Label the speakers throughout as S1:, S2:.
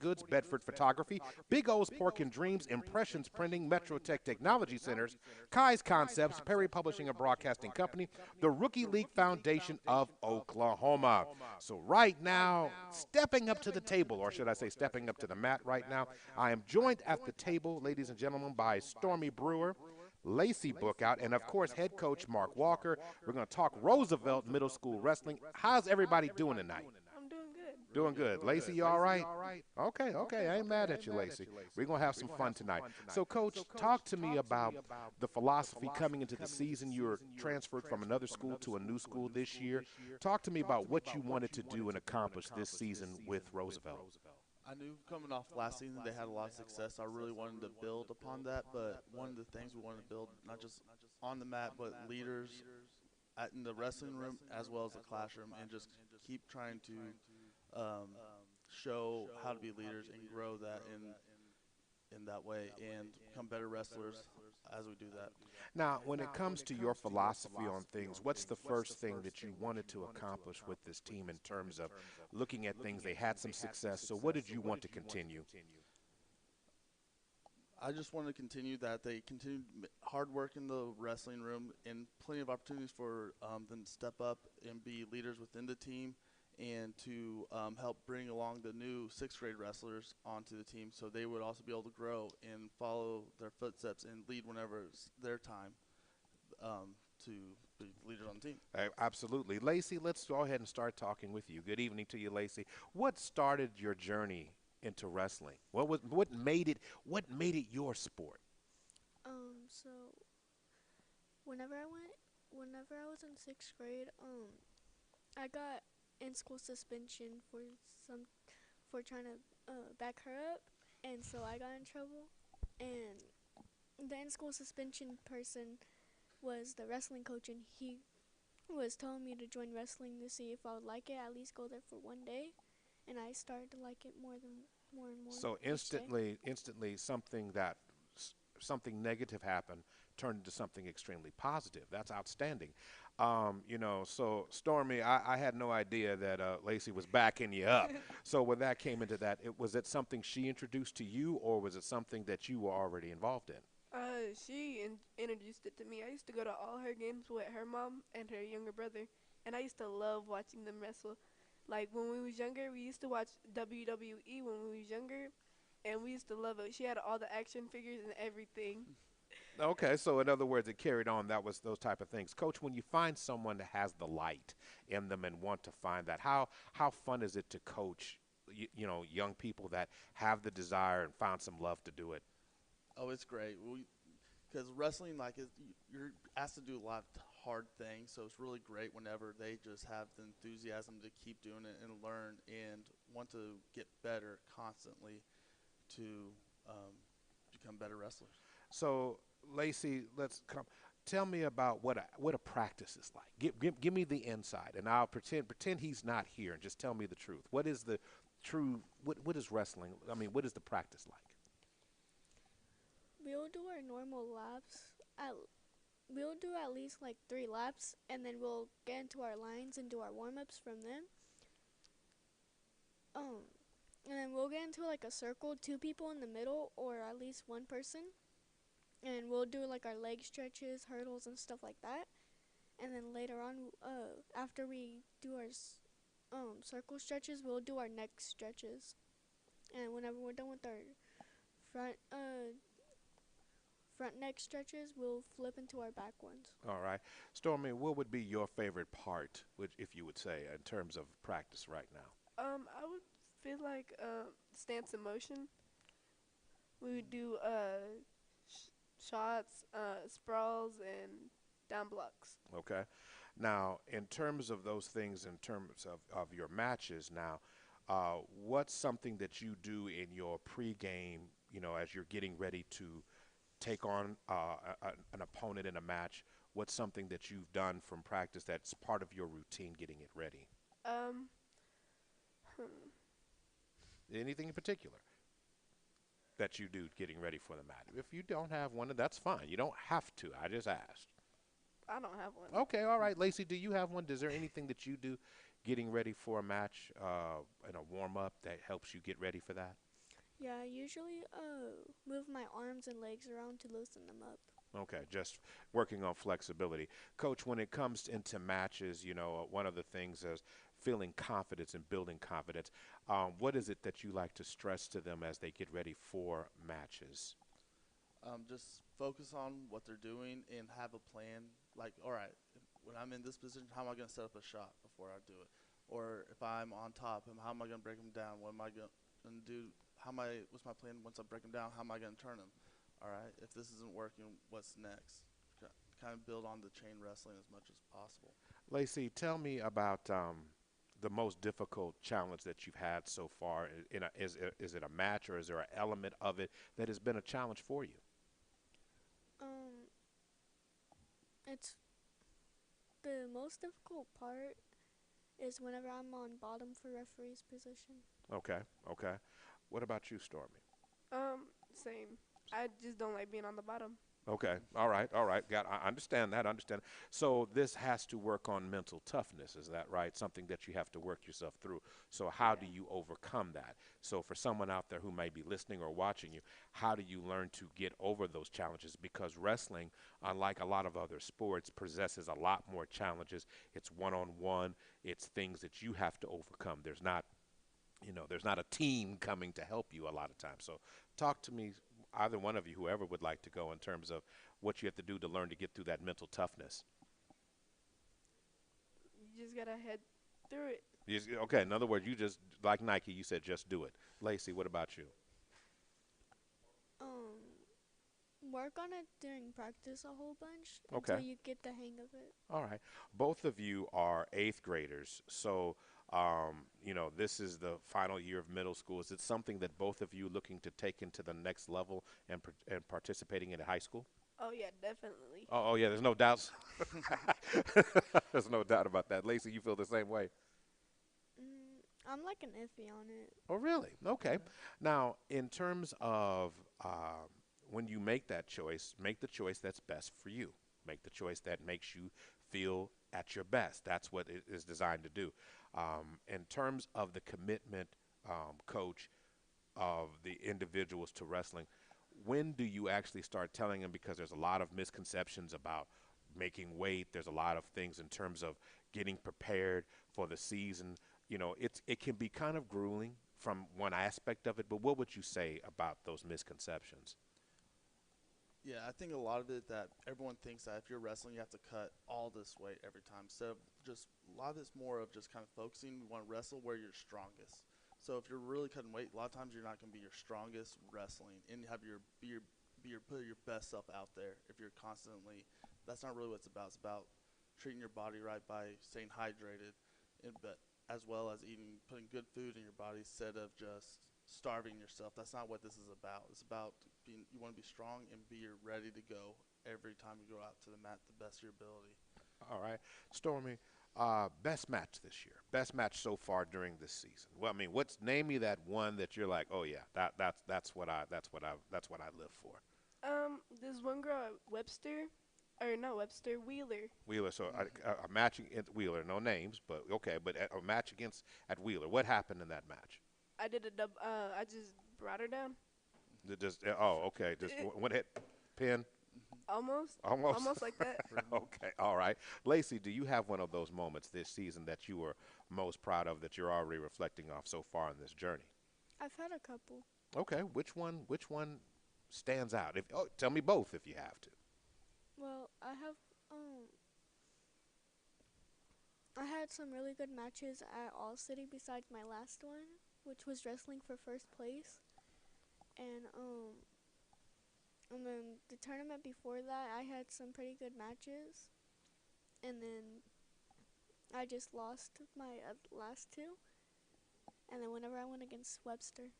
S1: Goods, Bedford Photography, Big O's Pork and Dreams, Impressions Printing, Metrotech Technology Centers, Kai's Concepts, Perry Publishing and Broadcasting Company, the Rookie League Foundation of Oklahoma. So right now, stepping up to the table, or should I say stepping up to the mat right now, I am joined at the table, ladies and gentlemen, by Stormy Brewer, Lacey Bookout, and of course, head coach Mark Walker. We're going to talk Roosevelt Middle School Wrestling. How's everybody doing tonight?
S2: I'm doing good.
S1: Doing good. Lacey, you all right? Okay. I ain't mad at you, Lacey. We're going to have some fun tonight. So, Coach, talk to me about the philosophy coming into the season. You're transferred from another school to a new school this year. Talk to me about what you wanted to do and accomplish this season with Roosevelt.
S3: I knew coming off last season they had a lot of success. I really wanted to build upon that, but one of the things we wanted to build, not just on the mat, but leaders in the wrestling room as well as the classroom, and just keep trying to show how to be leaders and grow that in that way and become better wrestlers as we do that.
S1: Now, when it comes to your philosophy on things, what's the first thing that you wanted to accomplish with this team in terms of looking at things? They had some success, so what did you want to continue?
S3: I just want to continue that. They continue hard work in the wrestling room and plenty of opportunities for them to step up and be leaders within the team and to help bring along the new sixth grade wrestlers onto the team so they would also be able to grow and follow their footsteps and lead whenever it's their time to be leaders on the team.
S1: Absolutely. Lacey, let's go ahead and start talking with you. Good evening to you, Lacey. What started your journey into wrestling? What made it your sport?
S2: So whenever I was in sixth grade, I got in school suspension for trying to back her up, and so I got in trouble. And the in school suspension person was the wrestling coach, and he was telling me to join wrestling to see if I would like it, at least go there for one day, and I started to like it more and more.
S1: So instantly something negative happened turned into something extremely positive. That's outstanding. So Stormy, I had no idea that Lacey was backing you up. So when that came into that, was it something she introduced to you, or was it something that you were already involved in?
S4: She introduced it to me. I used to go to all her games with her mom and her younger brother, and I used to love watching them wrestle. Like when we was younger, we used to watch WWE when we was younger, and we used to love it. She had all the action figures and everything.
S1: Okay, so in other words, it carried on. That was those type of things. Coach, when you find someone that has the light in them and want to find that, how fun is it to coach, young people that have the desire and found some love to do it?
S3: Oh, it's great. Because wrestling, you're asked to do a lot of hard things, so it's really great whenever they just have the enthusiasm to keep doing it and learn and want to get better constantly to become better wrestlers.
S1: So, Lacey, tell me about what a practice is like. Give me the inside, and I'll pretend he's not here, and just tell me the truth. What is the true? What is wrestling? I mean, what is the practice like?
S2: We'll do our normal laps. We'll do at least like 3 laps, and then we'll get into our lines and do our warm-ups from them. And then we'll get into like a circle, 2 people in the middle, or at least 1 person. And we'll do like our leg stretches, hurdles, and stuff like that. And then later on, after we do our circle stretches, we'll do our neck stretches. And whenever we're done with our front neck stretches, we'll flip into our back ones.
S1: All right. Stormy, what would be your favorite part, if you would say, in terms of practice right now?
S4: I would feel like stance and motion. We would do shots, sprawls, and down blocks.
S1: Okay. Now, in terms of those things, in terms of your matches now, what's something that you do in your pregame, as you're getting ready to take on an opponent in a match? What's something that you've done from practice that's part of your routine getting it ready? Anything in particular that you do getting ready for the match? If you don't have one, that's fine. You don't have to. I just asked.
S4: I don't have one.
S1: Okay, all right. Lacey, do you have one? Is there anything that you do getting ready for a match and a warm-up that helps you get ready for that?
S2: Yeah, I usually move my arms and legs around to loosen them up.
S1: Okay, just working on flexibility. Coach, when it comes into matches, one of the things is feeling confidence and building confidence. What is it that you like to stress to them as they get ready for matches?
S3: Just focus on what they're doing and have a plan. Like, all right, when I'm in this position, how am I going to set up a shot before I do it? Or if I'm on top, how am I going to break them down? What am I going to do? What's my plan once I break them down? How am I going to turn them? All right, if this isn't working, what's next? Kind of build on the chain wrestling as much as possible.
S1: Lacey, tell me about the most difficult challenge that you've had so far. Is it a match or is there an element of it that has been a challenge for you?
S2: Um, it's the most difficult part is whenever I'm on bottom for referee's position.
S1: Okay, okay. What about you, Stormy?
S4: Same. I just don't like being on the bottom.
S1: Okay. All right. All right. I understand that. I understand. So this has to work on mental toughness. Is that right? Something that you have to work yourself through. So how do
S4: Yeah.
S1: you overcome that? So for someone out there who may be listening or watching you, how do you learn to get over those challenges? Because wrestling, unlike a lot of other sports, possesses a lot more challenges. It's one-on-one. It's things that you have to overcome. There's not a team coming to help you a lot of times. So talk to me, either one of you, whoever would like to go, in terms of what you have to do to learn to get through that mental toughness.
S4: You just gotta head through it.
S1: Okay, in other words, you just, like Nike, you said just do it. Lacey, what about you?
S2: Um, Work on it during practice a whole bunch until
S1: Okay,
S2: you get the hang of it.
S1: all right. Both of you are eighth graders, so this is the final year of middle school. Is it something that both of you looking to take into the next level and participating in high school?
S4: Oh yeah, definitely.
S1: Oh yeah, there's no doubts. There's no doubt about that. Lacey, you feel the same way?
S2: I'm like an iffy on it.
S1: Oh, really? Okay. Now, in terms of when you make that choice, make the choice that's best for you. Make the choice that makes you feel at your best. That's what it is designed to do. In terms of the commitment, coach, of the individuals to wrestling, when do you actually start telling them? Because there's a lot of misconceptions about making weight. There's a lot of things in terms of getting prepared for the season. It can be kind of grueling from one aspect of it, but what would you say about those misconceptions?
S3: Yeah, I think a lot of it that everyone thinks that if you're wrestling, you have to cut all this weight every time. So just a lot of it's more of just kind of focusing. You want to wrestle where you're strongest. So if you're really cutting weight, a lot of times you're not going to be your strongest wrestling, and you have your put your best self out there. If you're constantly, that's not really what it's about. It's about treating your body right by staying hydrated, but as well as putting good food in your body instead of just starving yourself. That's not what this is about. It's about you want to be strong and be ready to go every time you go out to the mat the best of your ability.
S1: All right, Stormy, best match this year, best match so far during this season. Well, I mean, name me that one that you're like, oh yeah, that's what I live for.
S4: This one girl at Webster, or not Webster, Wheeler.
S1: Wheeler. So a match against Wheeler, no names, but okay. But a match against at Wheeler. What happened in that match?
S4: I did a dub. I just brought her down.
S1: Okay. Just one hit, pin,
S4: Almost.
S1: almost.
S4: Almost like that.
S1: Okay, all right. Lacey, do you have one of those moments this season that you were most proud of that you're already reflecting off so far in this journey?
S2: I've had a couple.
S1: Okay, which one? Which one stands out? Tell me both if you have to.
S2: Well, I had some really good matches at All City besides my last one, which was wrestling for first place. And then the tournament before that, I had some pretty good matches. And then I just lost my last two. And then whenever I went against Webster.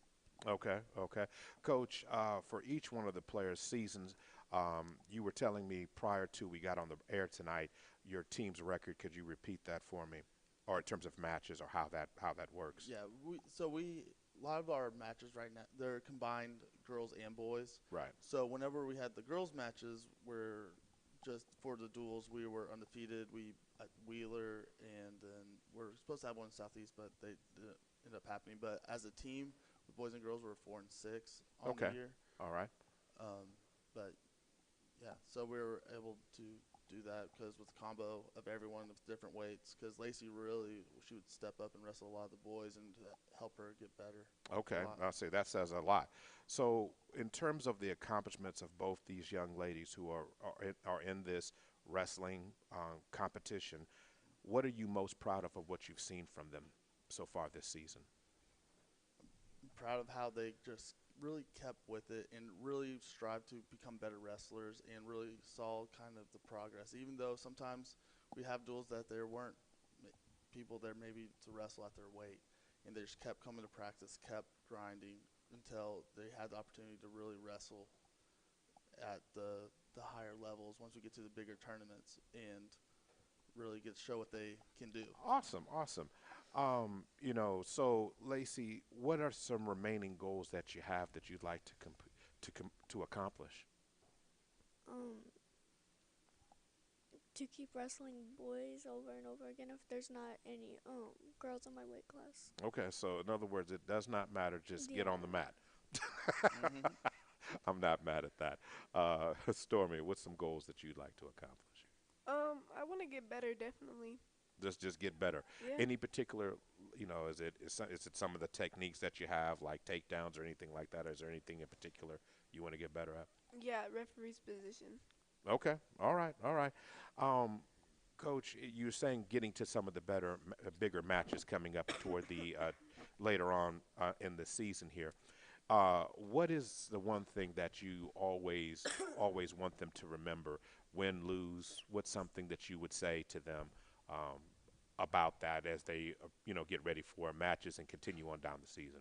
S1: Okay, okay. Coach, for each one of the players' seasons, you were telling me prior to we got on the air tonight your team's record. Could you repeat that for me, or in terms of matches, or how that works?
S3: Yeah, a lot of our matches right now they're combined girls and boys.
S1: Right.
S3: So whenever we had the girls matches, we're just for the duels we were undefeated. We at Wheeler, and then we're supposed to have one in Southeast, but they didn't end up happening. But as a team, boys and girls were 4 and 6 on
S1: Okay.
S3: the year.
S1: All right.
S3: But yeah, so we were able to do that because with the combo of everyone with different weights, because Lacey really, she would step up and wrestle a lot of the boys and help her get better.
S1: Okay,
S3: a lot.
S1: I'll say that says a lot. So, in terms of the accomplishments of both these young ladies who are in this wrestling competition, what are you most proud of what you've seen from them so far this season?
S3: I'm proud of how they just really kept with it and really strived to become better wrestlers and really saw kind of the progress. Even though sometimes we have duels that there weren't people there maybe to wrestle at their weight, and they just kept coming to practice, kept grinding until they had the opportunity to really wrestle at the higher levels once we get to the bigger tournaments and really get to show what they can do.
S1: Awesome, awesome. So Lacey, what are some remaining goals that you have that you'd like to accomplish?
S2: To keep wrestling boys over and over again if there's not any girls in my weight class.
S1: Okay, so in other words, it does not matter. Just get on the mat.
S3: Mm-hmm.
S1: I'm not mad at that. Stormy, what's some goals that you'd like to accomplish?
S4: I want to get better, definitely.
S1: Just get better.
S4: Yeah.
S1: Any particular, is it some of the techniques that you have, like takedowns or anything like that? Is there anything in particular you want to get better at?
S4: Yeah, referee's position.
S1: Okay. All right. All right. Coach, you're saying getting to some of the bigger matches coming up toward the later on in the season here. What is the one thing that you always want them to remember? Win, lose. What's something that you would say to them about that as they get ready for matches and continue on down the season?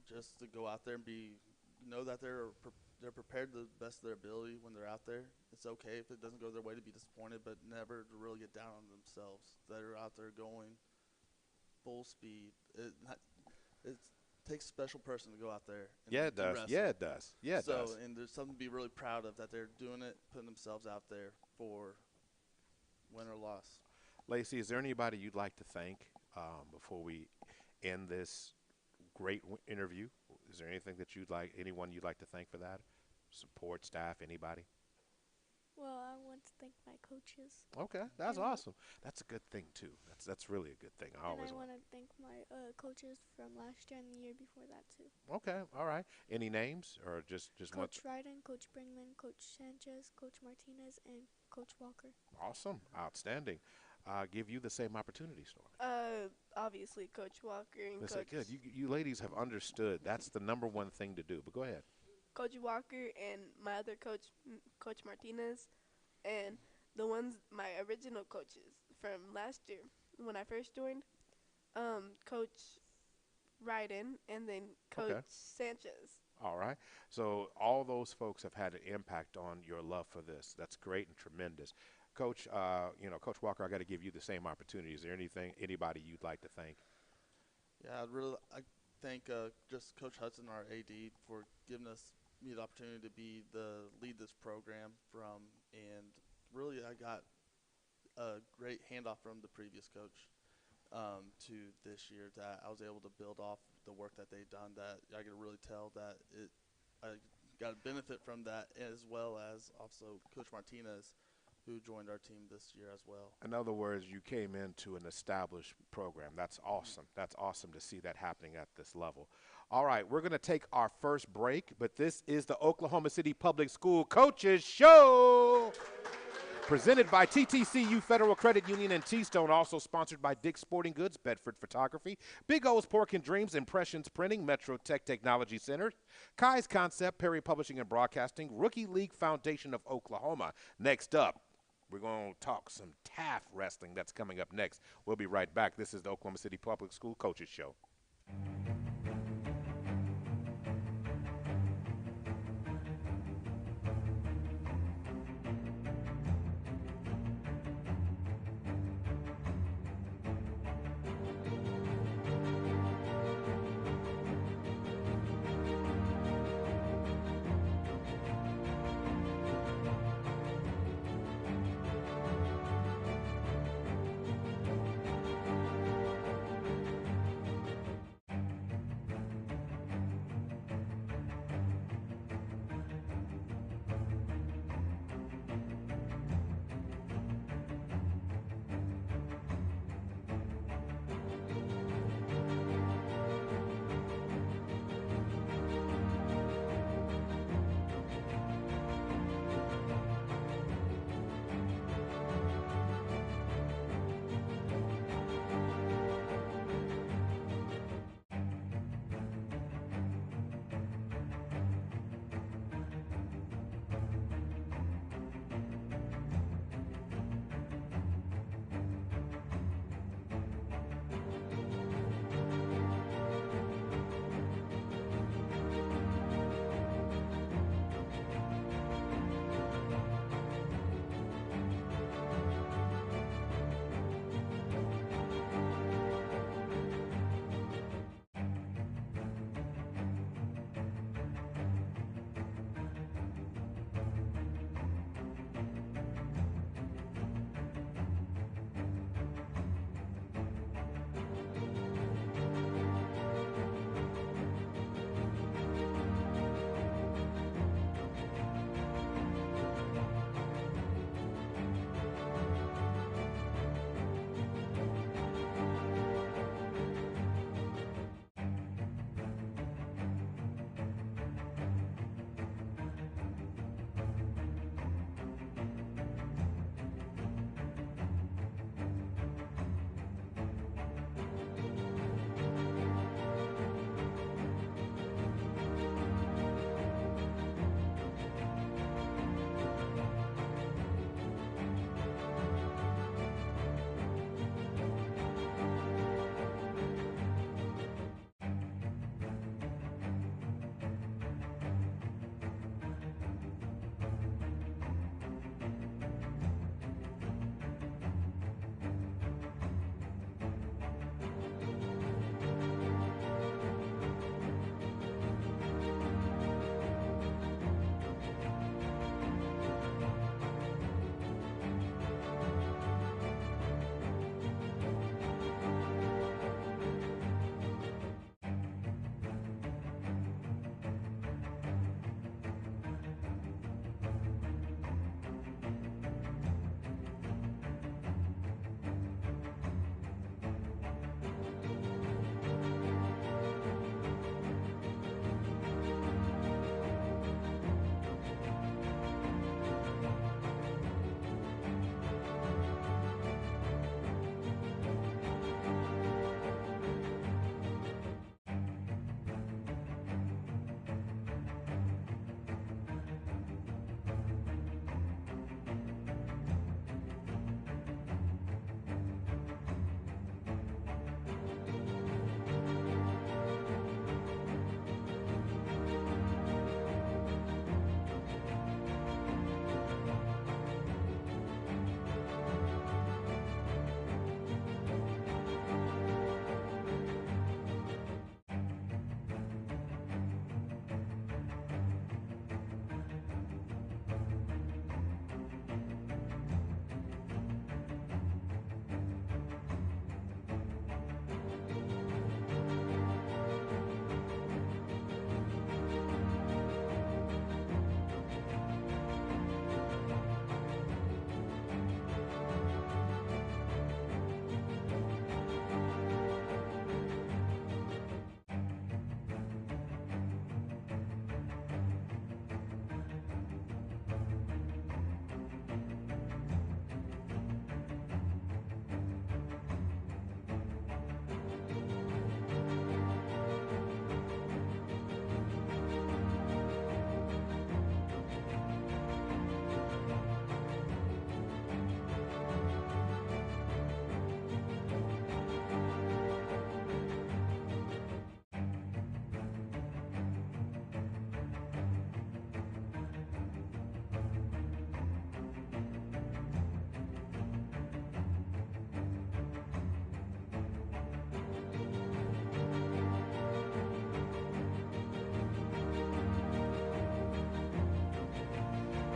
S3: Just to go out there and know that they're prepared to the best of their ability when they're out there. It's okay if it doesn't go their way to be disappointed, but never to really get down on themselves. They're out there going full speed. It takes a special person to go out there. And
S1: Yeah, it does.
S3: wrestle.
S1: Yeah, it does. Yeah, it does.
S3: And there's something to be really proud of that they're doing it, putting themselves out there for win or loss.
S1: Lacey, is there anybody you'd like to thank before we end this great interview? Is there anyone you'd like to thank for that? Support staff, anybody?
S2: Well, I want to thank my coaches.
S1: Okay, that's
S2: And-
S1: awesome. That's a good thing too. That's really a good thing. I
S2: And
S1: always
S2: I want to thank my coaches from last year and the year before that too.
S1: Okay, all right. Any names or just one?
S2: Coach Ryden, Coach Bringman, Coach Sanchez, Coach Martinez, and Coach Walker.
S1: Awesome, outstanding. Give you the same opportunity, Stormy.
S4: Obviously, Coach Walker and
S1: That's
S4: Coach
S1: good. You ladies have understood. That's the number one thing to do. But go ahead.
S4: Coach Walker and my other coach, Coach Martinez, and my original coaches from last year when I first joined, Coach Ryden and then Coach
S1: Okay.
S4: Sanchez.
S1: All right. So all those folks have had an impact on your love for this. That's great and tremendous. Coach, Coach Walker, I got to give you the same opportunity. Is there anybody you'd like to thank?
S3: Yeah, I thank just Coach Hudson, our AD, for giving me the opportunity to lead this program and really I got a great handoff from the previous coach to this year that I was able to build off the work that they've done. That I can really tell that I got a benefit from that, as well as also Coach Martinez, who joined our team this year as well.
S1: In other words, you came into an established program. That's awesome. That's awesome to see that happening at this level. All right, we're going to take our first break, but this is the Oklahoma City Public School Coaches Show. Presented by TTCU Federal Credit Union and T-Stone, also sponsored by Dick's Sporting Goods, Bedford Photography, Big O's Pork and Dreams, Impressions Printing, Metro Tech Technology Center, Kai's Concept, Perry Publishing and Broadcasting, Rookie League Foundation of Oklahoma. Next up, we're going to talk some TAF wrestling. That's coming up next. We'll be right back. This is the Oklahoma City Public School Coaches Show.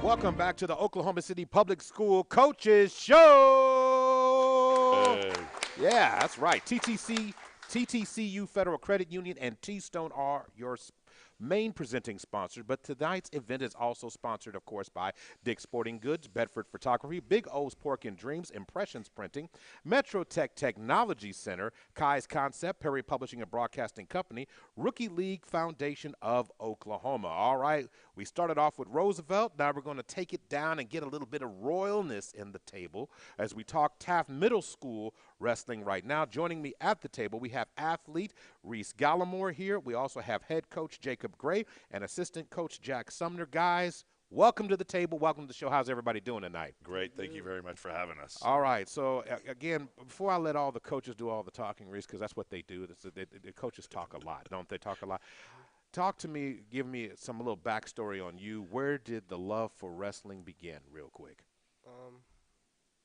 S1: Welcome back to the Oklahoma City Public School Coaches Show.
S5: Hey.
S1: Yeah, that's right. TTCU Federal Credit Union and T-Stone are your main presenting sponsors, but tonight's event is also sponsored, of course, by Dick's Sporting Goods, Bedford Photography, Big O's Pork and Dreams, Impressions Printing, Metro Tech Technology Center, Kai's Concept, Perry Publishing and Broadcasting Company, Rookie League Foundation of Oklahoma. All right, we started off with Roosevelt. Now we're going to take it down and get a little bit of royalness in the table as we talk Taft Middle School wrestling right now. Joining me at the table, we have athlete Reese Gallimore here. We also have head coach Jacob Gray and assistant coach Jack Sumner. Guys, welcome to the table. Welcome to the show. How's everybody doing tonight?
S5: Great. Thank you very much for having us.
S1: All right. So, again, before I let all the coaches do all the talking, Reese, because that's what they do. The coaches talk a lot, don't they? Talk a lot. Talk to me, give me some little backstory on you. Where did the love for wrestling begin, real quick?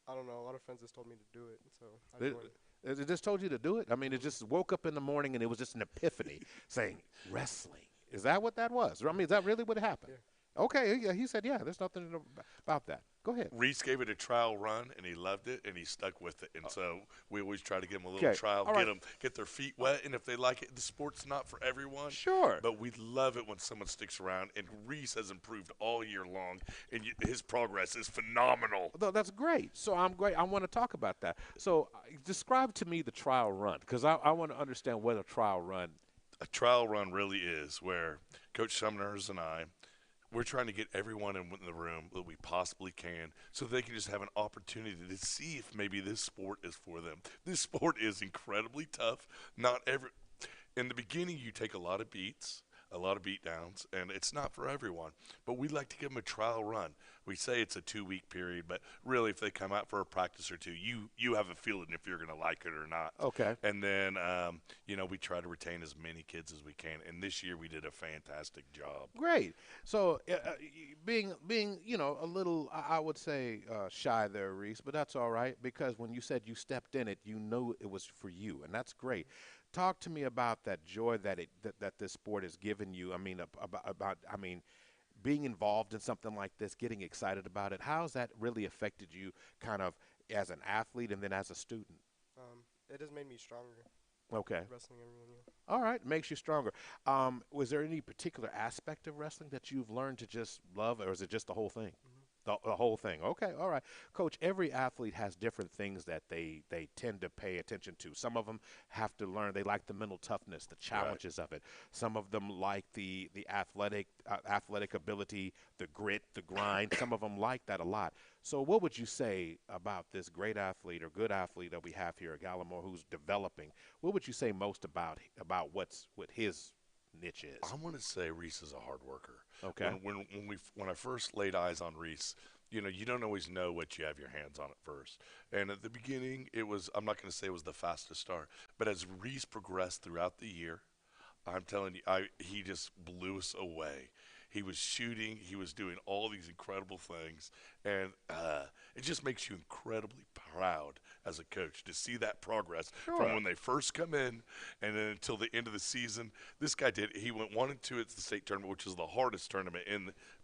S6: I don't know. A lot of friends just told me to do it, so I joined.
S1: It just told you to do it? I mean, it just woke up in the morning and it was just an epiphany saying, wrestling. Is that what that was? I mean, is that really what happened?
S6: Yeah.
S1: Okay, yeah, he said, yeah, there's nothing about that. Go ahead.
S5: Reese gave it a trial run, and he loved it, and he stuck with it. And so we always try to give them a little trial,
S1: All right.
S5: get their feet wet. And if they like it, the sport's not for everyone.
S1: Sure.
S5: But we love it when someone sticks around. And Reese has improved all year long, and his progress is phenomenal.
S1: That's great. So I'm great. I want to talk about that. So describe to me the trial run, because I want to understand what a trial run.
S5: A trial run really is where Coach Sumners and we're trying to get everyone in the room that we possibly can so they can just have an opportunity to see if maybe this sport is for them. This sport is incredibly tough. In the beginning, you take a lot of beats, a lot of beat downs, and it's not for everyone. But we like to give them a trial run. We say it's a 2-week period, but really if they come out for a practice or two, you have a feeling if you're going to like it or not.
S1: Okay.
S5: And then, we try to retain as many kids as we can. And this year we did a fantastic job.
S1: Great. So being a little, I would say, shy there, Reese, but that's all right, because when you said you stepped in it, you knew it was for you, and that's great. Talk to me about that joy that this sport has given you. I mean, being involved in something like this, getting excited about it. How's that really affected you kind of as an athlete and then as a student?
S6: It has made me stronger.
S1: Okay.
S6: Wrestling everyone, yeah.
S1: All right. Makes you stronger. Was there any particular aspect of wrestling that you've learned to just love, or is it just the whole thing?
S6: Mm-hmm.
S1: The whole thing. Okay, all right. Coach, every athlete has different things that they tend to pay attention to. Some of them have to learn. They like the mental toughness, the challenges of it. Some of them like the athletic ability, the grit, the grind. Some of them like that a lot. So what would you say about this great athlete or good athlete that we have here at Gallimore who's developing? What would you say most about what his niche is?
S5: I want to say Reese is a hard worker.
S1: Okay.
S5: When I first laid eyes on Reese, you don't always know what you have your hands on at first. And at the beginning, I'm not going to say it was the fastest start, but as Reese progressed throughout the year, I'm telling you, he just blew us away. He was shooting. He was doing all these incredible things. And it just makes you incredibly proud as a coach to see that progress from when they first come in and then until the end of the season. This guy he went 1-2 at the state tournament, which is the hardest tournament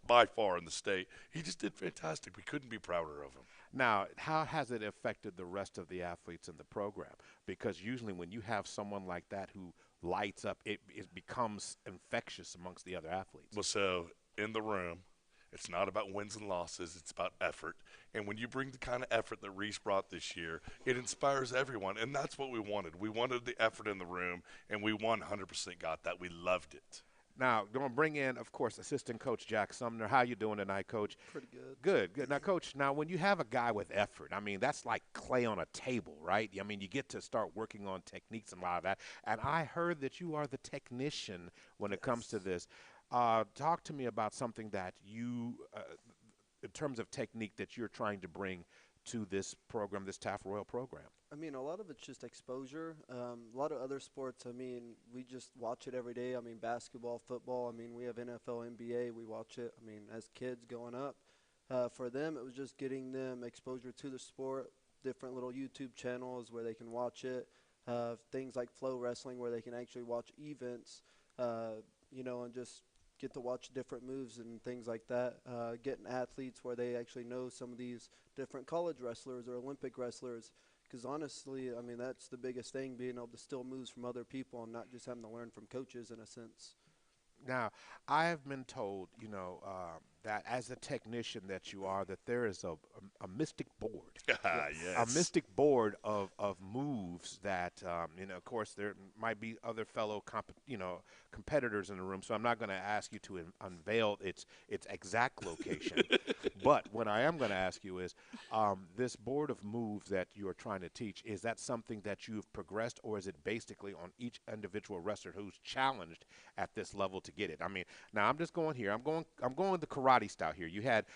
S5: by far in the state. He just did fantastic. We couldn't be prouder of him.
S1: Now, how has it affected the rest of the athletes in the program? Because usually when you have someone like that who lights up, it becomes infectious amongst the other athletes.
S5: Well, so in the room, it's not about wins and losses. It's about effort. And when you bring the kind of effort that Reese brought this year, it inspires everyone. And that's what we wanted. We wanted the effort in the room, and we 100% got that. We loved it.
S1: Now, going to bring in, of course, assistant coach Jack Sumner. How you doing tonight, Coach?
S6: Pretty good.
S1: Good. Now, Coach, when you have a guy with effort, I mean, that's like clay on a table, right? I mean, you get to start working on techniques and a lot of that. And I heard that you are the technician when it comes to this. Talk to me about something that you, in terms of technique, that you're trying to bring to this program, this Taft Royal program.
S7: I mean, a lot of it's just exposure. A lot of other sports, I mean, we just watch it every day. I mean, basketball, football. I mean, we have NFL, NBA. We watch it. I mean, as kids growing up. For them, it was just getting them exposure to the sport, different little YouTube channels where they can watch it, things like Flow Wrestling where they can actually watch events, and just get to watch different moves and things like that. Getting athletes where they actually know some of these different college wrestlers or Olympic wrestlers. Because honestly, I mean, that's the biggest thing, being able to steal moves from other people and not just having to learn from coaches in a sense.
S1: Now, I have been told, that as a technician that you are, that there is a mystic board, a
S5: Yes.
S1: mystic board of moves that, of course, there might be other fellow, competitors in the room. So I'm not going to ask you to unveil its exact location. But what I am going to ask you is, this board of moves that you are trying to teach, is that something that you've progressed, or is it basically on each individual wrestler who's challenged at this level to get it? I mean, now I'm just going here. I'm going the karate style here. You have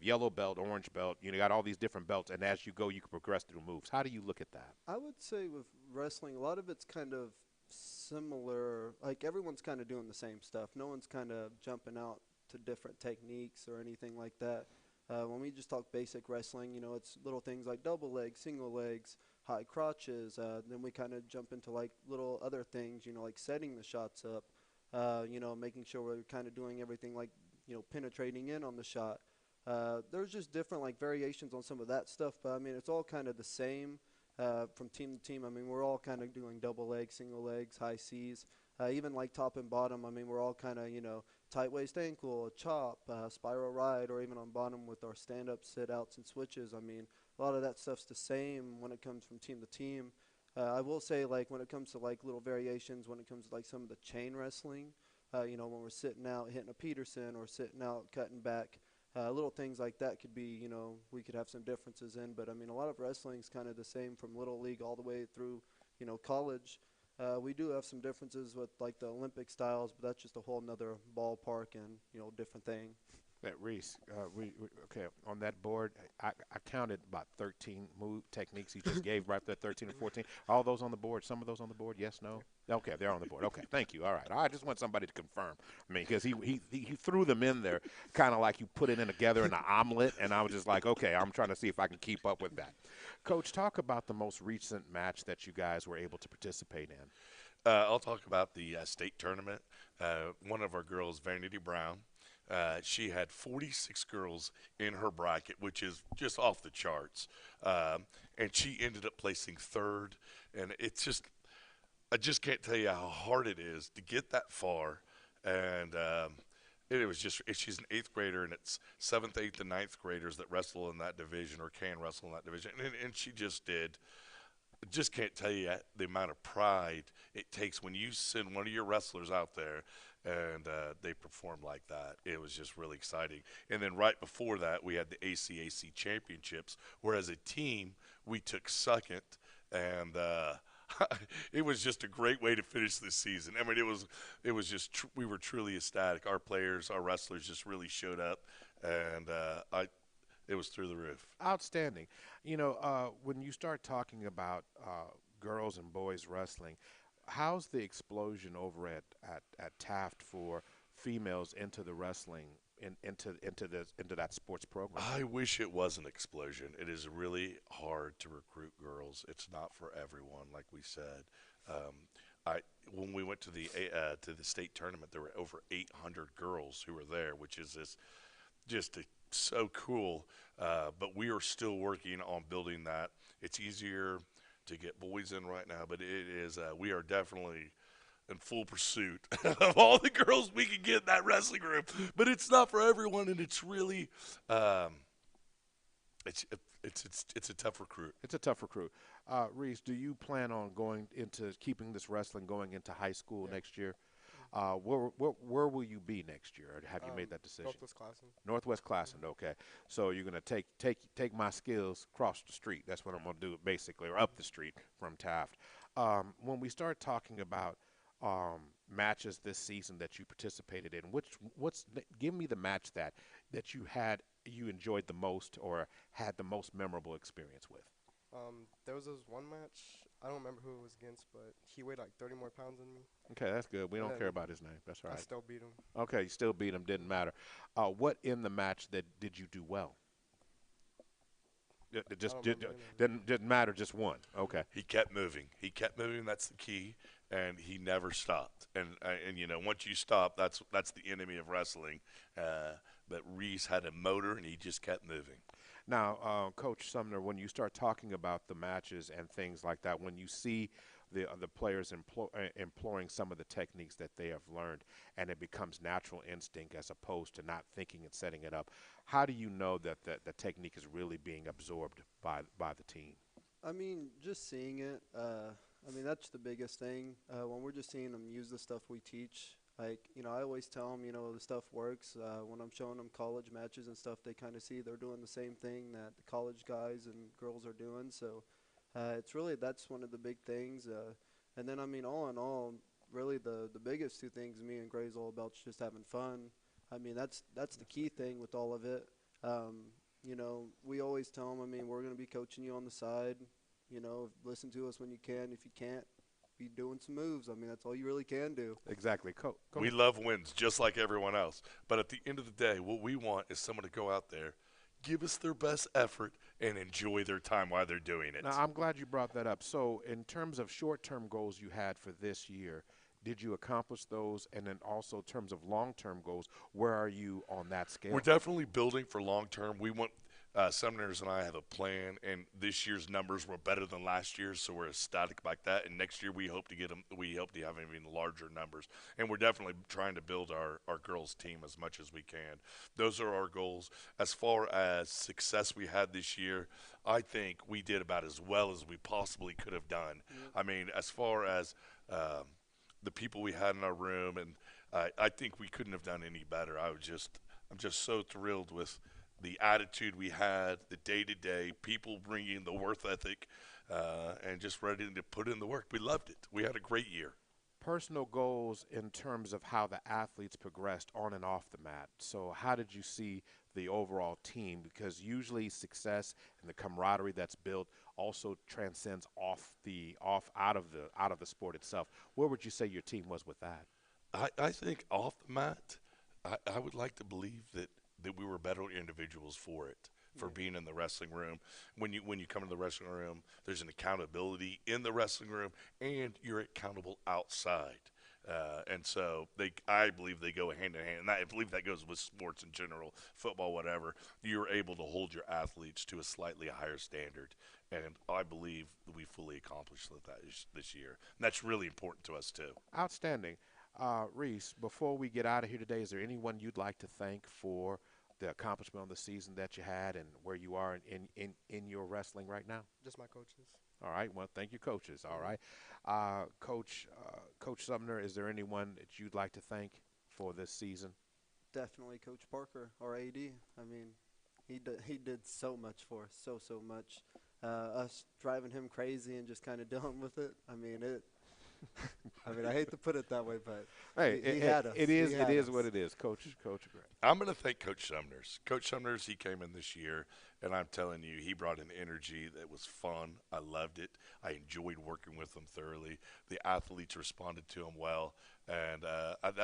S1: yellow belt, orange belt. You got all these different belts, and as you go, you can progress through moves. How do you look at that?
S7: I would say with wrestling, a lot of it's kind of similar. Like everyone's kind of doing the same stuff. No one's kind of jumping out to different techniques or anything like that. When we just talk basic wrestling, it's little things like double legs, single legs, high crotches. Then we kind of jump into like little other things, like setting the shots up, making sure we're kind of doing everything like, penetrating in on the shot. There's just different like variations on some of that stuff, but I mean, it's all kind of the same from team to team. I mean, we're all kind of doing double legs, single legs, high C's, even like top and bottom. I mean, we're all kind of, tight waist ankle, chop, spiral ride, or even on bottom with our stand-up, sit-outs, and switches. I mean, a lot of that stuff's the same when it comes from team to team. I will say, like, when it comes to, like, little variations, when it comes to, like, some of the chain wrestling, when we're sitting out hitting a Peterson or sitting out cutting back, little things like that could be, we could have some differences in. But, I mean, a lot of wrestling's kind of the same from Little League all the way through, college. We do have some differences with, like, the Olympic styles, but that's just a whole nother ballpark and, different thing.
S1: Reese, okay, on that board, I counted about 13 move techniques you just gave right there, 13 or 14. Are all those on the board? Some of those on the board? Yes, no? Okay, they're on the board. Okay, thank you. All right. I just want somebody to confirm. I mean, because he threw them in there kind of like you put it in together in an omelet, and I was just like, okay, I'm trying to see if I can keep up with that. Coach, talk about the most recent match that you guys were able to participate in.
S5: I'll talk about the state tournament. One of our girls, Vanity Brown, she had 46 girls in her bracket, which is just off the charts. And she ended up placing third. And it's just, I just can't tell you how hard it is to get that far. And it was just, she's an 8th grader, and it's 7th, 8th, and 9th graders that wrestle in that division or can wrestle in that division. And she just did. I just can't tell you the amount of pride it takes when you send one of your wrestlers out there and they perform like that. It was just really exciting. And then right before that, we had the ACAC championships, where as a team, we took second, and it was just a great way to finish this season. I mean, it was just we were truly ecstatic. Our players, our wrestlers just really showed up, and it was through the roof.
S1: Outstanding. When you start talking about girls and boys wrestling, how's the explosion over at Taft for females into the wrestling, into that sports program?
S5: I wish it was an explosion. It is really hard to recruit girls. It's not for everyone, like we said. When we went to the state tournament, there were over 800 girls who were there, which is so cool. But we are still working on building that. It's easier to get boys in right now, but it is we are definitely in full pursuit of all the girls we can get in that wrestling group. But it's not for everyone, and it's really it's a tough recruit.
S1: It's a tough recruit. Reese, do you plan on keeping this wrestling going into high school next year? Where will you be next year? Have you made that decision?
S6: Northwest Classen.
S1: Northwest Classen, okay. So you're going to take my skills across the street. That's what I'm going to do, basically, or up the street from Taft. When we start talking about matches this season that you participated in, give me the match that you enjoyed the most or had the most memorable experience with.
S6: There was this one match. I don't remember who it was against, but he weighed like 30 more pounds than me.
S1: Okay, that's good. We don't care about his name. That's all right.
S6: I still beat him.
S1: Okay, you still beat him. Didn't matter. What in the match did you do well? It just didn't matter. Just one. Okay.
S5: He kept moving. That's the key. and he never stopped. And you know, once you stop, that's the enemy of wrestling. But Reese had a motor, and he just kept moving.
S1: Now, Coach Sumner, when you start talking about the matches and things like that, when you see the players employing some of the techniques that they have learned, and it becomes natural instinct as opposed to not thinking and setting it up, how do you know that the technique is really being absorbed by the team?
S7: I mean, just seeing it. I mean, that's the biggest thing. When we're just seeing them use the stuff we teach, like, you know, I always tell them, you know, the stuff works. When I'm showing them college matches and stuff, they kind of see they're doing the same thing that the college guys and girls are doing. So it's really, that's one of the big things. And then, I mean, all in all, really the biggest two things me and Gray's all about is just having fun. I mean, that's the key thing with all of it. You know, we always tell them, I mean, we're going to be coaching you on the side. You know, listen to us when you can. If you can't, be doing some moves. I mean, that's all you really can do.
S1: Exactly.
S5: We love wins just like everyone else. But at the end of the day, what we want is someone to go out there, give us their best effort, and enjoy their time while they're doing it.
S1: Now, I'm glad you brought that up. So in terms of short-term goals you had for this year, did you accomplish those? And then also in terms of long-term goals, where are you on that scale?
S5: We're definitely building for long-term. We want Sumners and I have a plan, and this year's numbers were better than last year's, so we're ecstatic like that. And next year we hope to get them. We hope to have even larger numbers, and we're definitely trying to build our girls' team as much as we can. Those are our goals. As far as success we had this year, I think we did about as well as we possibly could have done. I mean, as far as the people we had in our room, and I think we couldn't have done any better. I'm just so thrilled with the attitude we had, the day-to-day, people bringing the work ethic, and just ready to put in the work. We loved it. We had a great year.
S1: Personal goals in terms of how the athletes progressed on and off the mat. So how did you see the overall team? Because usually success and the camaraderie that's built also transcends out of the sport itself. Where would you say your team was with that?
S5: I think off the mat, I would like to believe that we were better individuals for it, for being in the wrestling room. When you come into the wrestling room, there's an accountability in the wrestling room, and you're accountable outside. And so I believe they go hand in hand. And I believe that goes with sports in general, football, whatever. You're able to hold your athletes to a slightly higher standard. And I believe that we fully accomplished that this year. And that's really important to us, too.
S1: Outstanding. Reese, before we get out of here today, is there anyone you'd like to thank for the accomplishment of the season that you had and where you are in your wrestling right now?
S6: Just my coaches.
S1: All right. Well, thank you, coaches. All right. Coach Sumner, is there anyone that you'd like to thank for this season?
S7: Definitely Coach Parker, our AD. I mean, he did so much for us, so much. Us driving him crazy and just kind of dealing with it. I mean, I hate to put it that way, but
S1: hey,
S7: he had us.
S1: It is what it is, Coach. Great.
S5: I'm going to thank Coach Sumners. Coach Sumners, he came in this year, and I'm telling you, he brought an energy that was fun. I loved it. I enjoyed working with him thoroughly. The athletes responded to him well, and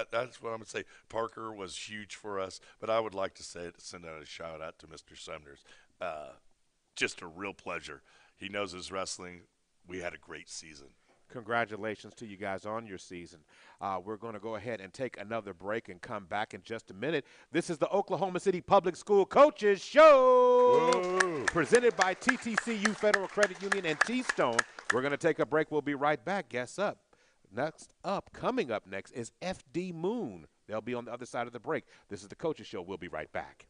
S5: that's what I'm going to say. Parker was huge for us, but I would like to send out a shout-out to Mr. Sumners. Just a real pleasure. He knows his wrestling. We had a great season.
S1: Congratulations to you guys on your season. We're going to go ahead and take another break and come back in just a minute. This is the Oklahoma City Public School Coaches Show. Whoa. Presented by TTCU Federal Credit Union and T-Stone. We're going to take a break. We'll be right back. Guess up. Coming up next is FD Moon. They'll be on the other side of the break. This is the Coaches Show. We'll be right back.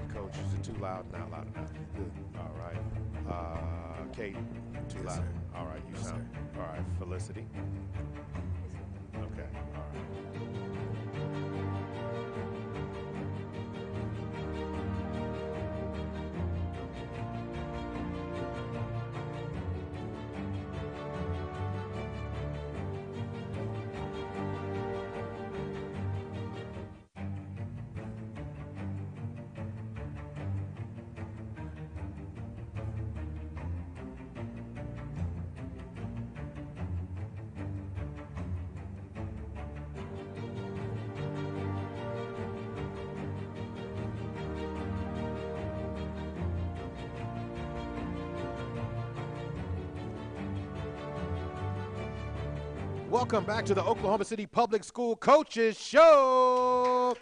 S1: Coach, is it too loud? Not loud enough.
S6: Good.
S1: All right. Caden, too
S6: Yes,
S1: loud.
S6: sir.
S1: All right, you
S6: Yes,
S1: sound. All right, Felicity. Okay. All right. Welcome back to the Oklahoma City Public School Coaches Show.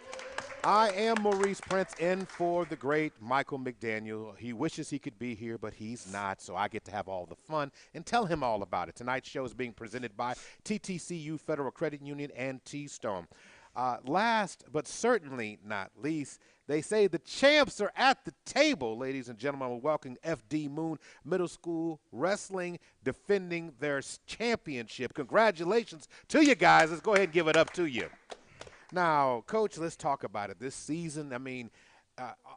S1: I am Maurice Prince, in for the great Michael McDaniel. He wishes he could be here, but he's not, so I get to have all the fun and tell him all about it. Tonight's show is being presented by TTCU Federal Credit Union and T-Stone. Last but certainly not least, they say the champs are at the table, ladies and gentlemen. We're welcoming FD Moon Middle School Wrestling, defending their championship. Congratulations to you guys. Let's go ahead and give it up to you. Now, Coach, let's talk about it. This season, I mean,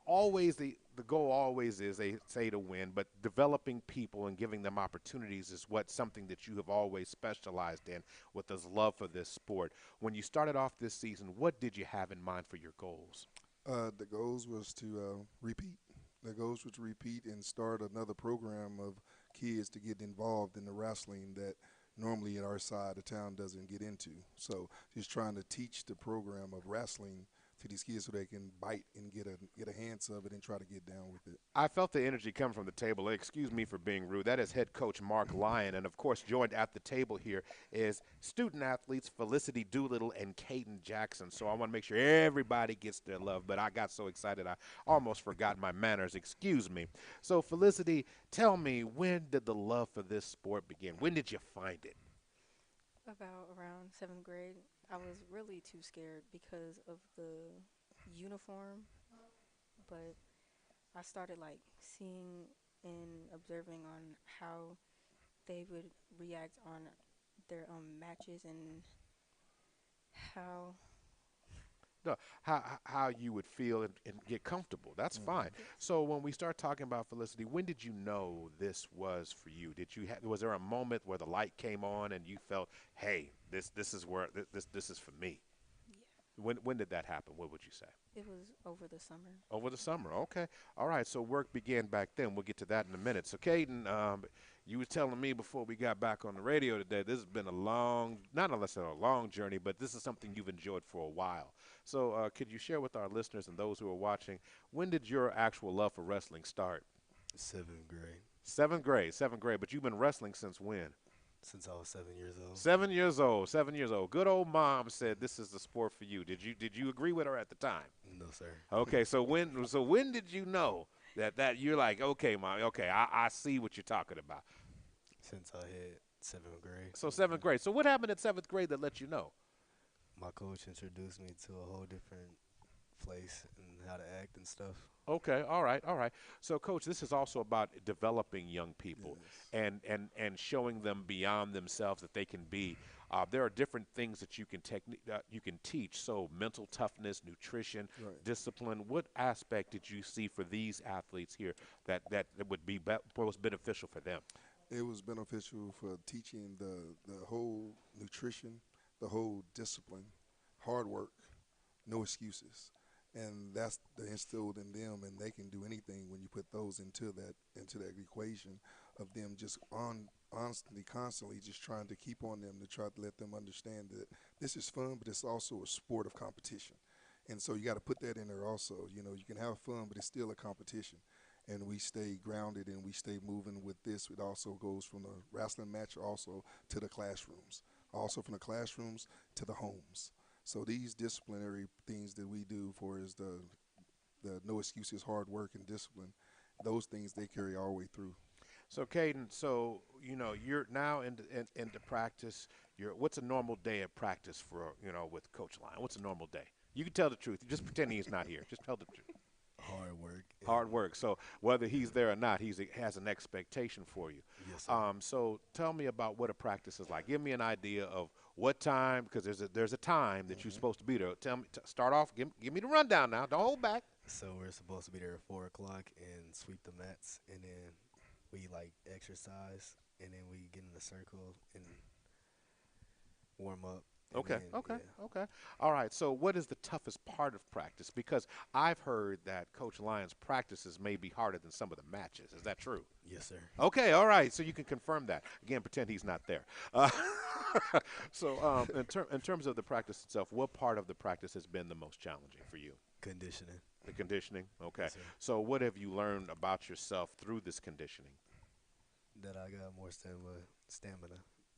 S1: always the goal always is, they say, to win, but developing people and giving them opportunities is something that you have always specialized in with this love for this sport. When you started off this season, what did you have in mind for your goals?
S8: The goals was to repeat. The goals was to repeat and start another program of kids to get involved in the wrestling that normally in our side of town doesn't get into. So just trying to teach the program of wrestling to these kids so they can bite and get a hands of it and try to get down with it.
S1: I felt the energy come from the table. Excuse me for being rude. That is head coach Mark Lyon. And, of course, joined at the table here is student athletes Felicity Doolittle and Caden Jackson. So I want to make sure everybody gets their love. But I got so excited I almost forgot my manners. Excuse me. So, Felicity, tell me, when did the love for this sport begin? When did you find it?
S9: About around 7th grade. I was really too scared because of the uniform, but I started like seeing and observing on how they would react on their matches and how
S1: No, how you would feel and get comfortable. That's fine. So when we start talking about Felicity, when did you know this was for you? Was there a moment where the light came on and you felt, hey, this is where this is for me?
S9: Yeah.
S1: When did that happen? What would you say?
S9: It was over the summer.
S1: Over the summer, okay. All right, so work began back then. We'll get to that in a minute. So, Caden, you were telling me before we got back on the radio today, this has been a long, not unless a long journey, but this is something you've enjoyed for a while. So could you share with our listeners and those who are watching, when did your actual love for wrestling start?
S6: 7th grade.
S1: 7th grade, but you've been wrestling since when?
S6: Since I was 7 years old.
S1: 7 years old, 7 years old. Good old mom said this is the sport for you. Did you agree with her at the time?
S6: No, sir.
S1: Okay, so when did you know that you're like, okay, mom, okay, I see what you're talking about?
S6: Since I hit 7th grade.
S1: So 7th grade. So what happened in 7th grade that let you know?
S6: My coach introduced me to a whole different place and how to act and stuff.
S1: Okay, all right. So, Coach, this is also about developing young people and showing them beyond themselves that they can be. There are different things that you can teach. So, mental toughness, nutrition, discipline. What aspect did you see for these athletes here that would be most beneficial for them?
S8: It was beneficial for teaching the whole nutrition, the whole discipline, hard work, no excuses. And that's instilled in them, and they can do anything when you put those into that equation of them just constantly just trying to keep on them to try to let them understand that this is fun, but it's also a sport of competition. And so you got to put that in there also. You know, you can have fun, but it's still a competition. And we stay grounded and we stay moving with this. It also goes from the wrestling match also to the classrooms, also from the classrooms to the homes. So these disciplinary things that we do for is the no excuses, hard work, and discipline, those things they carry all the way through.
S1: So, Caden, you're now into practice. What's a normal day at practice for, with Coach Lyon? What's a normal day? You can tell the truth. Just pretend he's not here. Just tell the truth.
S10: hard work.
S1: Hard
S10: And
S1: work. So whether he's there or not, he has an expectation for you.
S10: yes, sir.
S1: So tell me about what a practice is like. Give me an idea of what time, because there's a time that you're
S10: hmm
S1: supposed to be there. Tell me, start off. Give me the rundown now. Don't hold back.
S10: So we're supposed to be there at 4 o'clock and sweep the mats, and then we like exercise, and then we get in a circle and warm up. And
S1: Okay,
S10: then,
S1: okay,
S10: yeah.
S1: okay. All right. So, what is the toughest part of practice? Because I've heard that Coach Lyons' practices may be harder than some of the matches. Is that true?
S10: Yes, sir.
S1: Okay. All right. So you can confirm that. Again, pretend he's not there. So, in terms of the practice itself, what part of the practice has been the most challenging for you?
S10: Conditioning.
S1: The conditioning. Okay.
S10: Yes, sir.
S1: So, what have you learned about yourself through this conditioning?
S10: That I got more stamina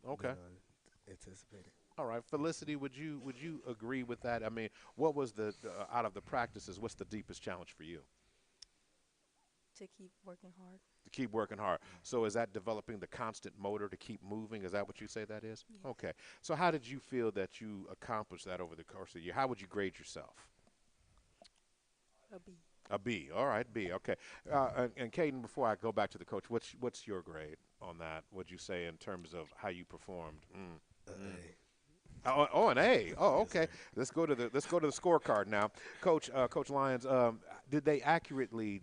S1: Okay.
S10: than I anticipated.
S1: All right, Felicity, would you agree with that? I mean, what was the out of the practices? What's the deepest challenge for you?
S9: To keep working hard.
S1: To keep working hard. So is that developing the constant motor to keep moving? Is that what you say that is?
S9: Yes.
S1: Okay. So how did you feel that you accomplished that over the course of the year? How would you grade yourself?
S9: A B.
S1: A B. All right, B. Okay. And Caden, before I go back to the coach, what's your grade on that? What'd you say in terms of how you performed? Oh, an A. Oh,
S10: Yes,
S1: okay.
S10: sir.
S1: Let's go to the scorecard now, Coach. Coach Lyons, did they accurately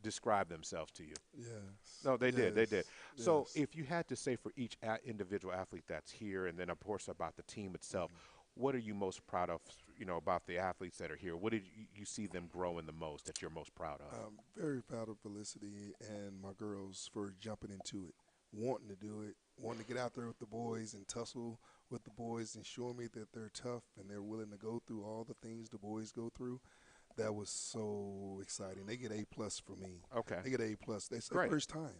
S1: describe themselves to you?
S8: Yes.
S1: No, they did. They did.
S8: Yes.
S1: So,
S8: Yes.
S1: if you had to say for each individual athlete that's here, and then of course about the team itself, what are you most proud of? You know, about the athletes that are here. What did you see them growing the most that you're most proud of?
S8: I'm very proud of Felicity and my girls for jumping into it, wanting to do it, wanting to get out there with the boys and tussle with the boys and showing me that they're tough and they're willing to go through all the things the boys go through. That was so exciting. They get A+ for me.
S1: Okay.
S8: They get A+. They say
S1: Great.
S8: first time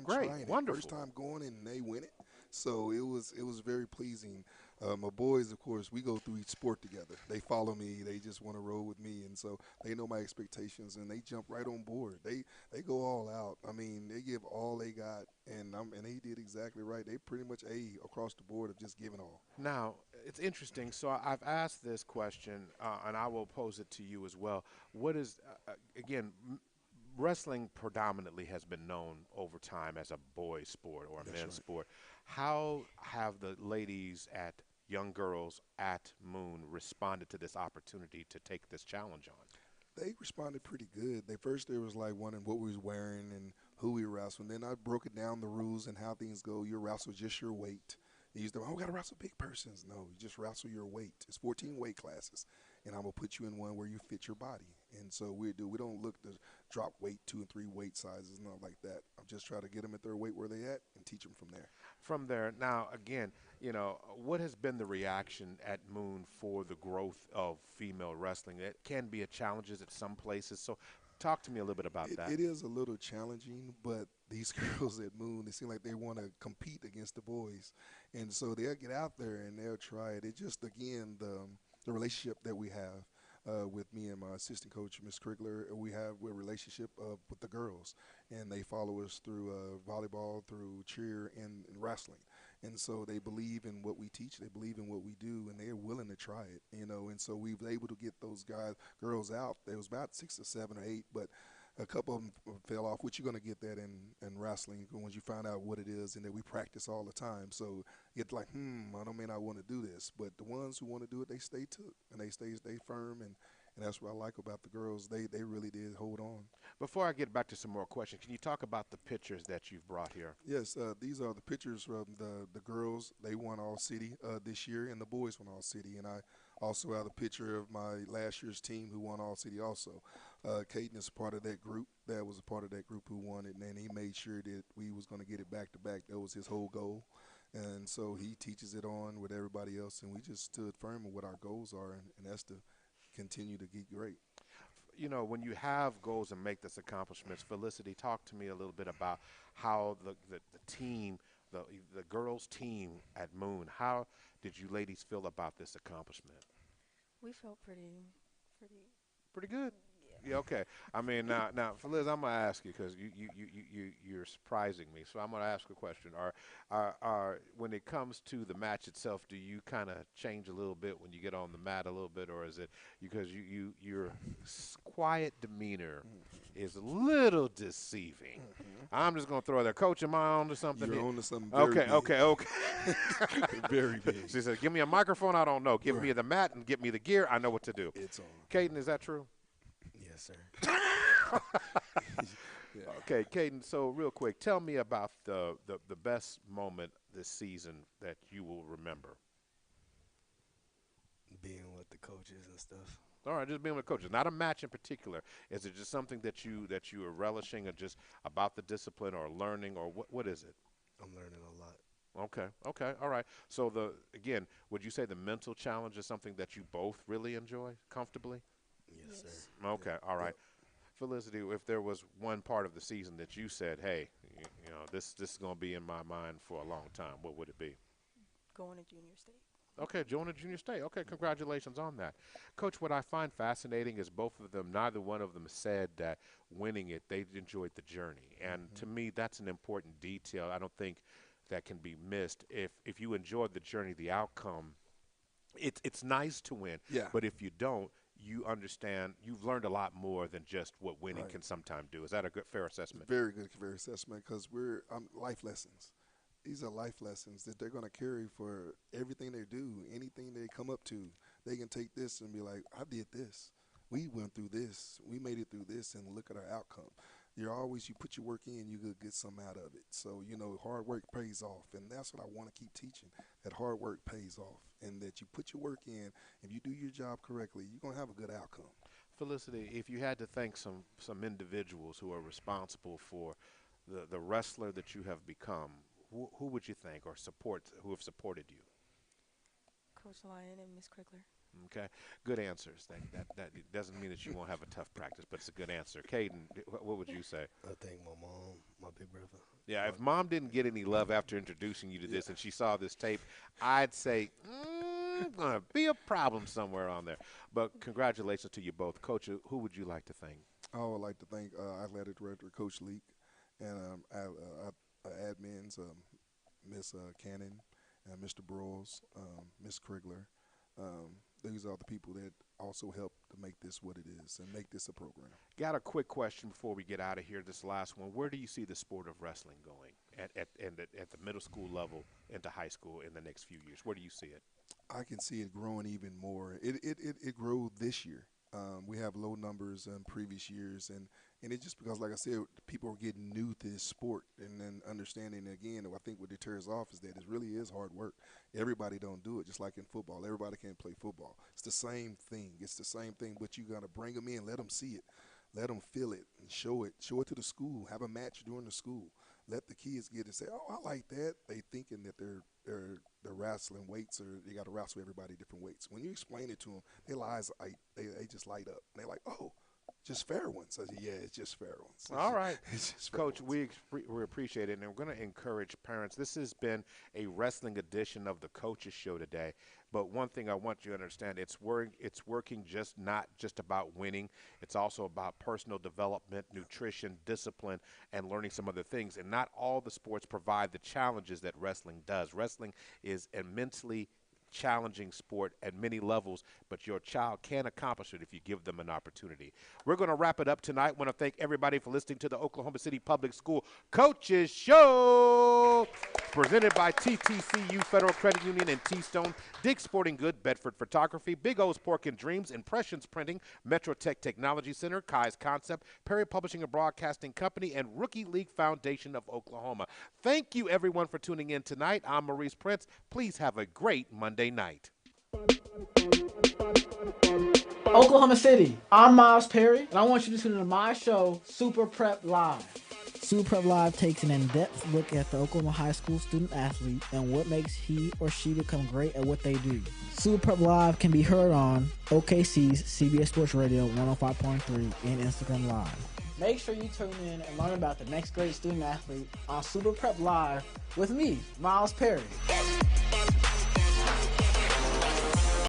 S1: Great.
S8: trying it,
S1: Wonderful.
S8: first time going, and they win it. So it was very pleasing. My boys, of course, we go through each sport together. They follow me. They just want to roll with me, and so they know my expectations, and they jump right on board. They go all out. I mean, they give all they got, and they did exactly right. They pretty much A across the board of just giving all.
S1: Now, it's interesting. So I've asked this question, and I will pose it to you as well. What is, again, wrestling predominantly has been known over time as a boys' sport or a
S8: That's
S1: men's
S8: right.
S1: sport. How have the ladies at young girls at Moon responded to this opportunity to take this challenge on?
S8: They responded pretty good. They was like wondering what we was wearing and who we wrestled. Then I broke it down the rules and how things go. You wrestle just your weight. They used to, oh, we got to wrestle big persons. No, you just wrestle your weight. It's 14 weight classes, and I'm gonna put you in one where you fit your body. And so we don't look to drop weight 2 and 3 weight sizes, not like that. I'm just trying to get them at their weight where they at and teach them from there.
S1: From there, now again, you know, what has been the reaction at Moon for the growth of female wrestling? It can be a challenge at some places. So, talk to me a little bit about that.
S8: It is a little challenging, but these girls at Moon, they seem like they want to compete against the boys, and so they'll get out there and they'll try it. It just again the relationship that we have. With me and my assistant coach, Miss Krigler, we have a relationship with the girls, and they follow us through volleyball, through cheer, and wrestling. And so they believe in what we teach, they believe in what we do, and they're willing to try it, you know. And so we were able to get those girls out. There was about 6 or 7 or 8, but a couple of them fell off, which you're going to get that in wrestling once you find out what it is and that we practice all the time. So it's like, I don't mean I want to do this. But the ones who want to do it, they stay and they stay firm. And that's what I like about the girls. They really did hold on.
S1: Before I get back to some more questions, can you talk about the pictures that you've brought here?
S8: Yes, these are the pictures from the girls. They won all city this year, and the boys won all city. And I also have a picture of my last year's team who won all city also. Caden is part of that group. That was a part of that group who won it, and then he made sure that we was going to get it back to back. That was his whole goal. And so he teaches it on with everybody else, and we just stood firm in what our goals are, and that's to continue to get great.
S1: You know, when you have goals and make this accomplishments, Felicity, talk to me a little bit about how the team, the girls' team at Moon, how did you ladies feel about this accomplishment?
S9: We felt pretty,
S1: Pretty good.
S9: yeah.
S1: Yeah, okay. I mean, now, for Liz, I'm gonna ask you because you're surprising me. So I'm gonna ask a question. When it comes to the match itself, do you kind of change a little bit when you get on the mat a little bit, or is it because your quiet demeanor is a little deceiving? I'm just gonna throw that. Coach, am I on to something?
S8: You're
S1: here?
S8: on to something very big.
S1: Okay.
S8: Very big.
S1: She said, "Give me a microphone. I don't know. Give me the mat and give me the gear. I know what to do."
S8: It's on.
S1: Caden, is that true?
S10: Yes, sir.
S8: Yeah.
S1: Okay, Caden, so real quick, tell me about the best moment this season that you will remember.
S10: Being with the coaches and stuff.
S1: All right, just being with coaches. Not a match in particular. Is it just something that you are relishing, or just about the discipline or learning, or what is it?
S10: I'm learning a lot.
S1: Okay, all right. So again, would you say the mental challenge is something that you both really enjoy comfortably?
S10: Yes,
S9: Yes.
S10: sir.
S1: Okay, all right. Felicity, if there was one part of the season that you said, hey, this is going to be in my mind for a long time, what would it be?
S9: Going to junior state.
S1: Okay, joining junior state. Okay, congratulations on that. Coach, what I find fascinating is both of them, neither one of them said that winning it, they enjoyed the journey. And to me, that's an important detail. I don't think that can be missed. If you enjoyed the journey, the outcome, it's nice to win.
S8: Yeah.
S1: But if you don't, you understand you've learned a lot more than just what winning can sometimes do. Is that a good, fair assessment?
S8: Very good, fair assessment, because we're life lessons. These are life lessons that they're going to carry for everything they do, anything they come up to. They can take this and be like, I did this. We went through this. We made it through this, and look at our outcome. You put your work in, you could get something out of it. So, hard work pays off, and that's what I want to keep teaching, that hard work pays off, and that you put your work in. If you do your job correctly, you're going to have a good outcome.
S1: Felicity, if you had to thank some individuals who are responsible for the wrestler that you have become, who would you thank or who have supported you?
S9: Coach Lyon and Miss Crickler.
S1: Okay, good answers. That doesn't mean that you won't have a tough practice, but it's a good answer. Caden, what would you say?
S10: I thank my mom, my big brother.
S1: Yeah, if mom didn't get any love after introducing you to this and she saw this tape, I'd say, going to be a problem somewhere on there. But congratulations to you both. Coach, who would you like to thank?
S8: I would like to thank Athletic Director Coach Leak and admins, Miss Cannon, Mr. Broyles, Miss Krigler. These are the people that also help to make this what it is and make this a program.
S1: Got a quick question before we get out of here, this last one. Where do you see the sport of wrestling going at the middle school level into high school in the next few years? Where do you see it?
S8: I can see it growing even more. It grew this year. We have low numbers in previous years, and it's just because, like I said, people are getting new to this sport and then understanding again. I think what deters off is that it really is hard work. Everybody don't do it, just like in football. Everybody can't play football. It's the same thing. But you got to bring them in, let them see it, let them feel it, and show it to the school. Have a match during the school. Let the kids get it. Say, oh, I like that. They thinking that they're wrestling weights, or they got to wrestle everybody different weights. When you explain it to them, their eyes they just light up. They're like, oh, just fair ones. I said, yeah, it's just fair ones.
S1: All right,
S8: It's just
S1: Coach,
S8: fair ones.
S1: we appreciate it, and we're going to encourage parents. This has been a wrestling edition of the Coaches Show today. But one thing I want you to understand, it's working not just about winning. It's also about personal development, nutrition, discipline, and learning some other things. And not all the sports provide the challenges that wrestling does. Wrestling is immensely challenging sport at many levels, but your child can accomplish it if you give them an opportunity. We're going to wrap it up tonight. I want to thank everybody for listening to the Oklahoma City Public School Coaches Show, presented by TTCU Federal Credit Union and T-Stone, Dick's Sporting Good, Bedford Photography, Big O's Pork and Dreams, Impressions Printing, Metro Tech Technology Center, Kai's Concept, Perry Publishing and Broadcasting Company, and Rookie League Foundation of Oklahoma. Thank you, everyone, for tuning in tonight. I'm Maurice Prince. Please have a great Monday night.
S11: Oklahoma City, I'm Miles Perry, and I want you to tune into my show, Super Prep Live.
S12: Super Prep Live takes an in-depth look at the Oklahoma high school student athlete and what makes he or she become great at what they do. Super Prep Live can be heard on OKC's CBS Sports Radio 105.3 and Instagram Live.
S11: Make sure you tune in and learn about the next great student athlete on Super Prep Live with me, Miles Perry.